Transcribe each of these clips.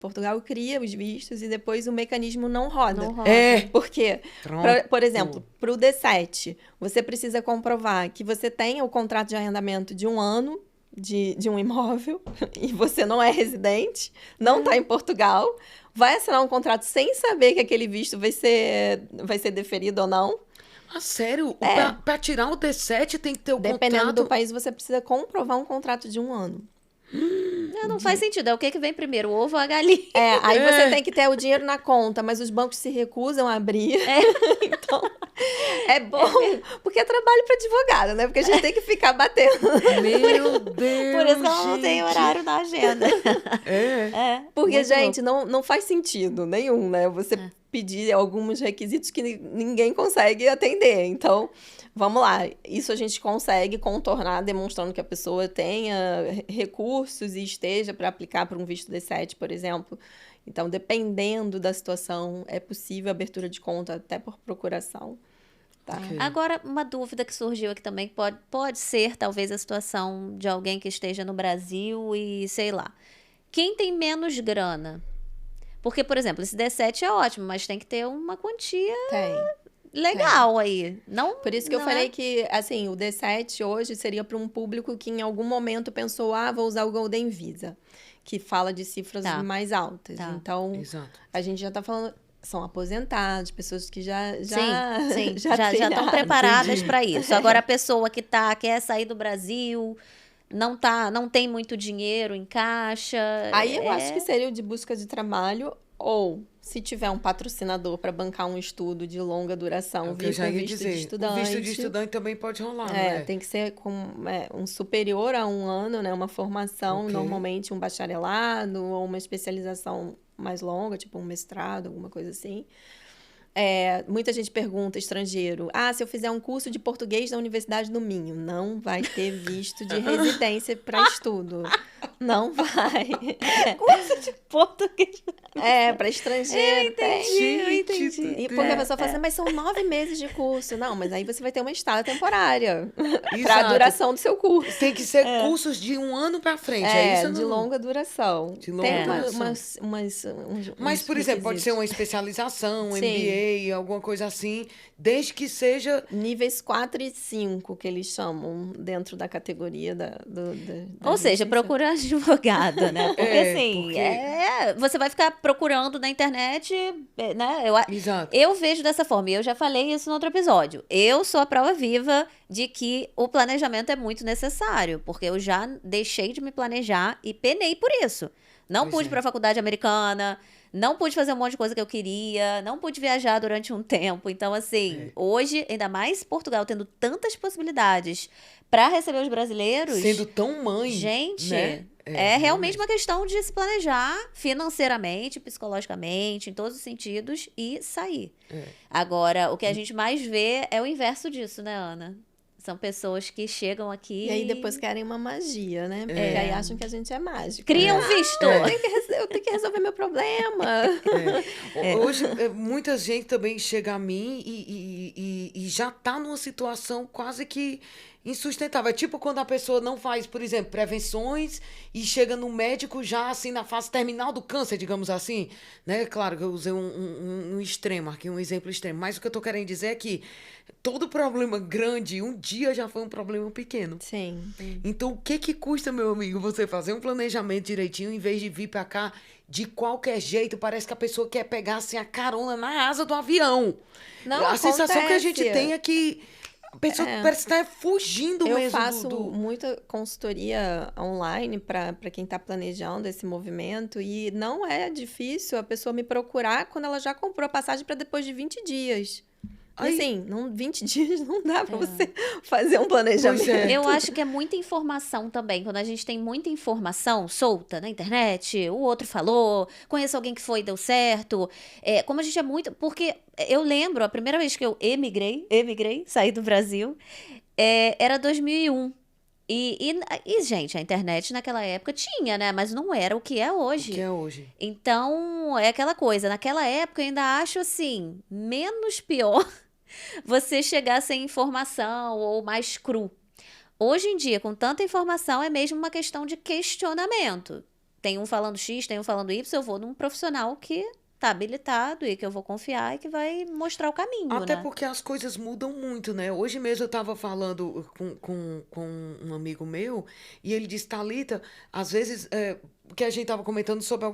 Portugal cria os vistos e depois o mecanismo não roda. Não roda. Por quê? Pronto. Por exemplo, para o D7, você precisa comprovar que você tem o contrato de arrendamento de 1 ano de um imóvel e você não é residente, não está em Portugal, vai assinar um contrato sem saber que aquele visto vai ser deferido ou não. Ah, sério? Pra tirar o D7 tem que ter o Dependendo contrato? do país, você precisa comprovar um contrato de 1 ano. Não faz sentido. É o que vem primeiro, o ovo ou a galinha? Aí você tem que ter o dinheiro na conta, mas os bancos se recusam a abrir. Então, é bom, porque é trabalho para advogado, né? Porque a gente tem que ficar batendo. Meu Deus, Por isso que ela não gente. tem horário na agenda. Porque, Muito gente, não faz sentido nenhum, né? Você pedir alguns requisitos que ninguém consegue atender. Então, vamos lá. Isso a gente consegue contornar demonstrando que a pessoa tenha recursos e esteja para aplicar para um visto D7, por exemplo. Então, dependendo da situação, é possível a abertura de conta até por procuração. Tá? Ok. Agora, uma dúvida que surgiu aqui também, pode ser talvez a situação de alguém que esteja no Brasil e, sei lá, quem tem menos grana? Porque, por exemplo, esse D7 é ótimo, mas tem que ter uma quantia Tem. legal aí. Não, Por isso que eu não falei é? que, assim, o D7 hoje seria para um público que em algum momento pensou, vou usar o Golden Visa, que fala de cifras Tá. mais altas. Tá. Então, Exato. a gente já está falando, são aposentados, pessoas que já Sim, já já estão trilharam. preparadas Entendi. para isso. Agora, a pessoa que quer sair do Brasil, não tem muito dinheiro em caixa. Aí eu acho que seria o de busca de trabalho, ou se tiver um patrocinador para bancar um estudo de longa duração, É o que eu vir já com ia visto dizer. de estudante. O visto de estudante também pode rolar, não é? Tem que ser com um superior a 1 ano, né? Uma formação, Ok. normalmente um bacharelado ou uma especialização mais longa, tipo um mestrado, alguma coisa assim. Muita gente pergunta, estrangeiro, se eu fizer um curso de português na Universidade do Minho, não vai ter visto de residência para estudo. Não vai. Curso de português. Para estrangeiro, tem. Eu entendi. E porque a pessoa fala assim, mas são 9 meses de curso. Não, mas aí você vai ter uma estada temporária para a Exato. duração do seu curso. Tem que ser cursos de 1 ano pra frente, é isso? ou De não? longa duração. De longa Tem duração. uns Mas, por exemplo, pode ser requisitos. uma especialização, um Sim. MBA, alguma coisa assim, desde que seja... Níveis 4 e 5, que eles chamam dentro da categoria da Ou seja, residência. procura advogado, né? Porque assim, porque- você vai ficar procurando na internet, né? Exato. Eu vejo dessa forma, e eu já falei isso no outro episódio. Eu sou a prova viva de que o planejamento é muito necessário, porque eu já deixei de me planejar e penei por isso. Não Pois pude é. ir para a faculdade americana, não pude fazer um monte de coisa que eu queria, não pude viajar durante um tempo. Então, assim, hoje, ainda mais Portugal tendo tantas possibilidades para receber os brasileiros. Sendo tão mãe, Gente, né? é realmente uma questão de se planejar financeiramente, psicologicamente, em todos os sentidos e sair. Agora, o que a gente mais vê é o inverso disso, né, Ana? São pessoas que chegam aqui E aí depois querem uma magia, né? Porque aí acham que a gente é mágico. criam um visto. Eu tenho que resolver meu problema. Hoje, muita gente também chega a mim e já tá numa situação quase que insustentável. É tipo quando a pessoa não faz, por exemplo, prevenções e chega no médico já assim na fase terminal do câncer, digamos assim, né? Claro que eu usei um extremo aqui, um exemplo extremo, mas o que eu tô querendo dizer é que todo problema grande um dia já foi um problema pequeno. Sim. Então, o que custa, meu amigo, você fazer um planejamento direitinho em vez de vir pra cá de qualquer jeito? Parece que a pessoa quer pegar assim a carona na asa do avião. Não, a sensação que a gente acontece. tem é que a pessoa parece estar fugindo Eu mesmo faço do... muita consultoria online para quem está planejando esse movimento e não é difícil a pessoa me procurar quando ela já comprou a passagem para depois de 20 dias. E Aí- assim, 20 dias não dá para você fazer um planejamento. Pois é. Eu acho que é muita informação também. Quando a gente tem muita informação solta na internet, o outro falou, conheço alguém que foi e deu certo. Como a gente é muito... Porque eu lembro, a primeira vez que eu emigrei, saí do Brasil, era 2001. E, gente, a internet naquela época tinha, né? Mas não era o que é hoje. O que é hoje. Então, é aquela coisa. Naquela época, eu ainda acho, assim, menos pior você chegar sem informação ou mais cru. Hoje em dia, com tanta informação, é mesmo uma questão de questionamento. tem um falando X, tem um falando Y, eu vou num profissional que tá habilitado e que eu vou confiar e que vai mostrar o caminho, Até né? porque as coisas mudam muito, né? Hoje mesmo eu estava falando com um amigo meu e ele disse, Thalita, às vezes, que a gente estava comentando sobre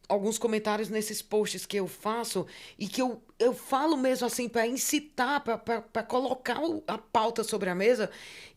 alguns comentários nesses posts que eu faço e que eu falo mesmo assim para incitar, para colocar a pauta sobre a mesa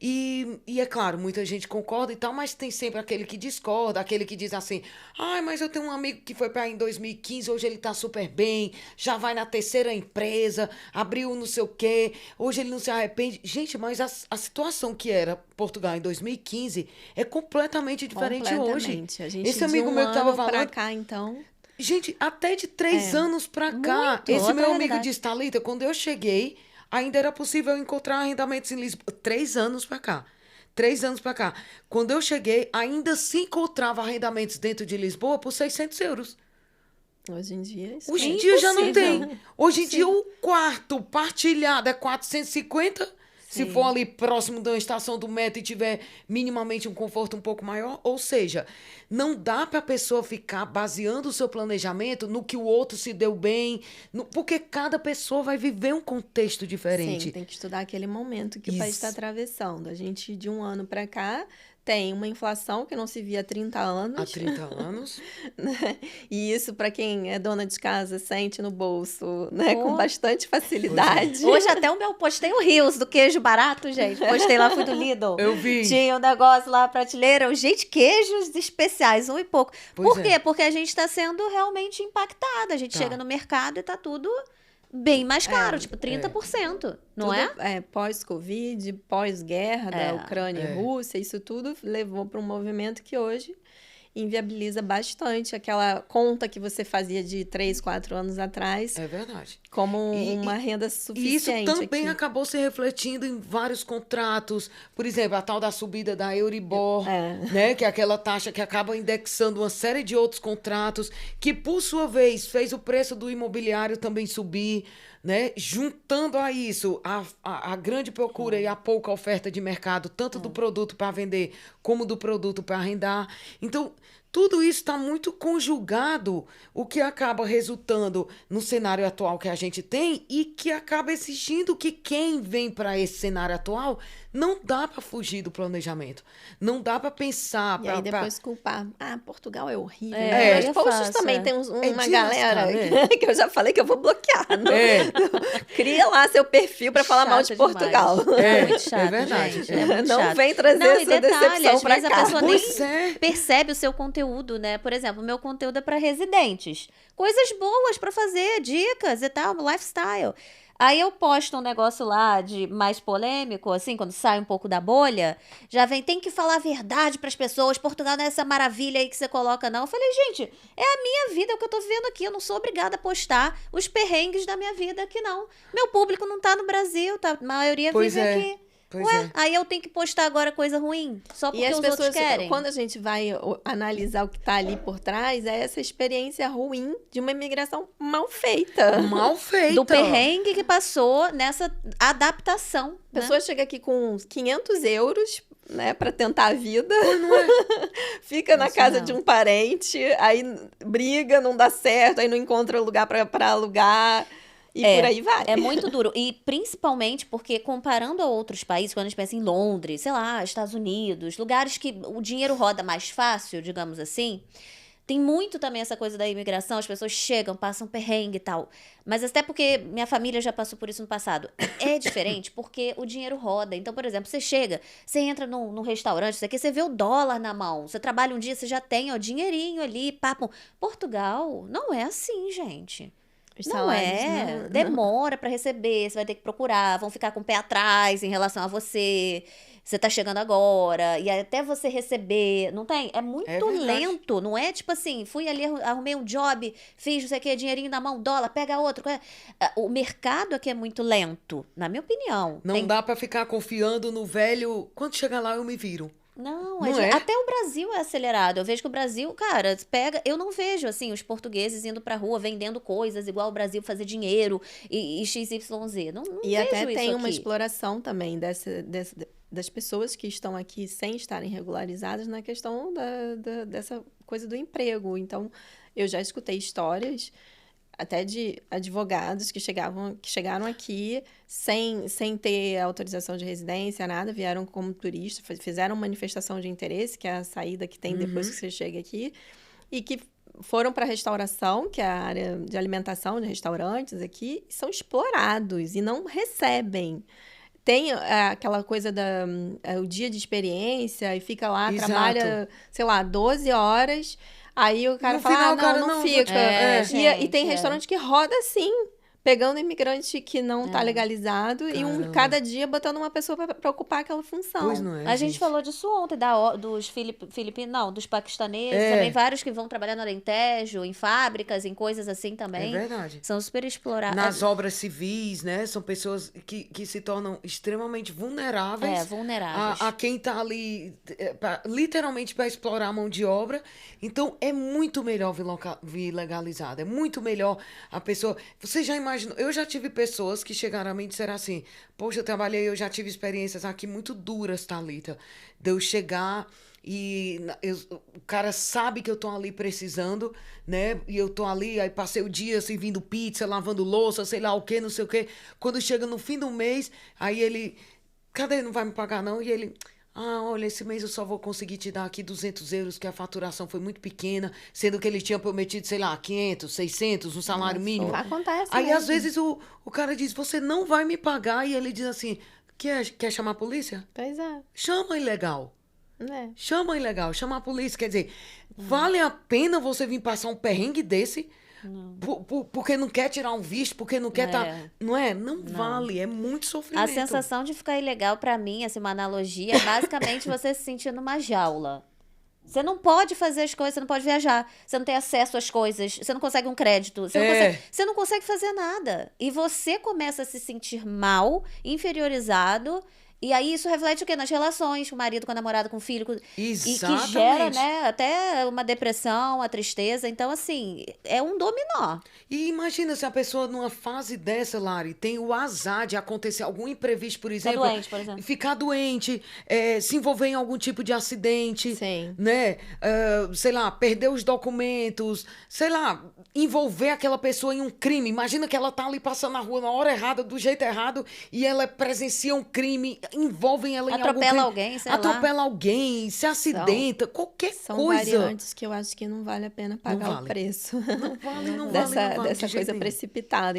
e é claro, muita gente concorda e tal, mas tem sempre aquele que discorda, aquele que diz assim, ai, mas eu tenho um amigo que foi para aí em 2015, hoje ele tá super bem, já vai na terceira empresa, abriu não sei o quê, hoje ele não se arrepende. Gente, mas a situação que era Portugal em 2015 é completamente diferente hoje. Completamente. A gente, Esse amigo de um meu que tava ano pra falando, cá, então... gente, até de 3 anos pra cá, Muito, esse outra meu amigo realidade. disse, Thalita, quando eu cheguei, ainda era possível encontrar arrendamentos em Lisboa. 3 anos pra cá. 3 anos pra cá. Quando eu cheguei, ainda se encontrava arrendamentos dentro de Lisboa por 600 euros. Hoje em dia, isso Hoje é em dia já não impossível. tem. Hoje em dia o quarto partilhado é 450. Se Sim. for ali próximo da estação do metro e tiver minimamente um conforto um pouco maior. Ou seja, não dá para a pessoa ficar baseando o seu planejamento no que o outro se deu bem. Porque cada pessoa vai viver um contexto diferente. Sim, tem que estudar aquele momento que o Isso. país está atravessando. A gente, de um ano para cá, tem uma inflação que não se via há 30 anos. Há 30 anos. Né? E isso, para quem é dona de casa, sente no bolso, né? Pô. Com bastante facilidade. Hoje até o meu postei o Rios do queijo barato, gente. Postei lá, fui do Lidl. Eu vi. Tinha um negócio lá, prateleira. Gente, queijos especiais, um e pouco. Pois Por é. quê? Porque a gente está sendo realmente impactada. A gente Tá. chega no mercado e tá tudo bem mais caro, tipo 30%, não Tudo é? Pós-Covid, pós-guerra da Ucrânia É. e Rússia, isso tudo levou para um movimento que hoje inviabiliza bastante aquela conta que você fazia de 3, 4 anos atrás É verdade. como E- uma renda E isso suficiente também aqui. acabou se refletindo em vários contratos. Por exemplo, a tal da subida da Euribor, né? Que é aquela taxa que acaba indexando uma série de outros contratos, que, por sua vez, fez o preço do imobiliário também subir, né? Juntando a isso a grande procura e a pouca oferta de mercado, tanto do produto para vender como do produto para arrendar. Então, tudo isso está muito conjugado, o que acaba resultando no cenário atual que a gente tem e que acaba exigindo que quem vem para esse cenário atual não dá para fugir do planejamento. Não dá para pensar. E aí depois culpar. Ah, Portugal é horrível. É, né? aí é Os posts fácil, também é. tem É uma de galera lascar, né? que eu já falei que eu vou bloquear. Não, É. cria lá seu perfil para falar mal de Chato Portugal. demais. É, muito chato, é verdade. gente. É muito Não chato. vem trazer Não, e essa detalhe, decepção às pra vezes a cá. pessoa Pois nem é. percebe o seu conteúdo, né? Por exemplo, o meu conteúdo é para residentes. Coisas boas para fazer, dicas e tal, lifestyle. Aí eu posto um negócio lá de mais polêmico, assim, quando sai um pouco da bolha, já vem, tem que falar a verdade pras pessoas, Portugal não é essa maravilha aí que você coloca, não. Eu falei, gente, é a minha vida, é o que eu tô vivendo aqui, eu não sou obrigada a postar os perrengues da minha vida aqui, não. Meu público não tá no Brasil, tá? A maioria Pois vive é. aqui. Pois Ué, é. aí eu tenho que postar agora coisa ruim? Só porque E as os outros pessoas, querem? quando a gente vai analisar o que está ali por trás, é essa experiência ruim de uma imigração mal feita. Mal feita. Do perrengue que passou nessa adaptação. A né? pessoa chega aqui com 500 euros, né, para tentar a vida. Não é? Fica na Isso casa não. de um parente, aí briga, não dá certo, aí não encontra lugar para alugar. E por aí vai. É muito duro. E principalmente porque, comparando a outros países, quando a gente pensa em Londres, sei lá, Estados Unidos, lugares que o dinheiro roda mais fácil, digamos assim, tem muito também essa coisa da imigração, as pessoas chegam, passam perrengue e tal. Mas até porque minha família já passou por isso no passado. É diferente porque o dinheiro roda. Então, por exemplo, você chega, você entra num restaurante, isso aqui, você vê o dólar na mão. Você trabalha um dia, você já tem o dinheirinho ali, papo. Portugal não é assim, gente. Os Não salários, é, não. demora pra receber, você vai ter que procurar, vão ficar com o pé atrás em relação a você. Você tá chegando agora, e até você receber, não tem? É muito É verdade. lento, não é tipo assim, fui ali, arrumei um job, fiz não sei o que, dinheirinho na mão, dólar, pega outro. O mercado aqui é muito lento, na minha opinião. Não Tem- dá pra ficar confiando no velho. Quando chegar lá, eu me viro. Não, Não é? até o Brasil é acelerado. Eu vejo que o Brasil, cara, pega. Eu não vejo assim os portugueses indo pra rua vendendo coisas igual o Brasil fazer dinheiro e XYZ. Não E vejo até isso tem uma aqui. exploração também das pessoas que estão aqui sem estarem regularizadas na questão dessa coisa do emprego. Então, eu já escutei histórias até de advogados que chegaram aqui sem ter autorização de residência, nada, vieram como turista, fizeram manifestação de interesse, que é a saída que tem depois que você chega aqui, e que foram para a restauração, que é a área de alimentação de restaurantes aqui, e são explorados e não recebem. Tem aquela coisa o dia de experiência e fica lá, Exato. trabalha, sei lá, 12 horas. Aí o cara No fala, final, ah, o cara não não fica. É, E gente, tem restaurante que roda assim, pegando imigrante que não tá legalizado e Caramba. cada dia botando uma pessoa pra ocupar aquela função. Pois não é, A gente falou disso ontem, dos filipinos, não, dos paquistaneses, também vários que vão trabalhar no Alentejo, em fábricas, em coisas assim também. É verdade. São super explorados. Nas obras civis, né? São pessoas que se tornam extremamente vulneráveis. Vulneráveis. A quem tá ali, literalmente, para explorar a mão de obra. Então, é muito melhor vir legalizado. É muito melhor a pessoa... Você já imaginou? Eu já tive pessoas que chegaram a mim e disseram assim, poxa, eu já tive experiências aqui muito duras, Thalita, de eu chegar... E o cara sabe que eu tô ali precisando, né? E eu tô ali, aí passei o dia servindo pizza, lavando louça, sei lá o quê, não sei o quê. Quando chega no fim do mês, aí ele... Cadê? Não vai me pagar, não? E ele... Ah, olha, esse mês eu só vou conseguir te dar aqui 200 euros, que a faturação foi muito pequena, sendo que ele tinha prometido, sei lá, 500, 600, um salário mínimo. Acontece Aí, mesmo. às vezes, o cara diz, você não vai me pagar. E ele diz assim, quer chamar a polícia? Pois é. Chama ilegal. É. Chama ilegal, chama a polícia. Quer dizer, vale a pena você vir passar um perrengue desse porque não quer tirar um visto, porque não quer estar... Não é? Não vale, é muito sofrimento. A sensação de ficar ilegal, pra mim, assim, uma analogia, é basicamente você se sentir numa jaula. Você não pode fazer as coisas, você não pode viajar, você não tem acesso às coisas, você não consegue um crédito, você não consegue fazer nada. E você começa a se sentir mal, inferiorizado. E aí isso reflete o quê? Nas relações com o marido, com a namorada, com o filho. E que gera, né, até uma depressão, a tristeza. Então, assim, é um dominó. E imagina se a pessoa, numa fase dessa, Lari, tem o azar de acontecer algum imprevisto, por exemplo. Ficar doente, por exemplo. Ficar doente, se envolver em algum tipo de acidente. Sim. Né? Sei lá, perder os documentos. Sei lá, envolver aquela pessoa em um crime. Imagina que ela tá ali passando na rua na hora errada, do jeito errado, e ela presencia um crime... Envolvem ela em algum crime. Atropela alguém, sei lá. Atropela alguém, se acidenta, qualquer São coisa. variantes que eu acho que não vale a pena pagar o preço Não vale, dessa de jeito coisa nenhum. precipitada.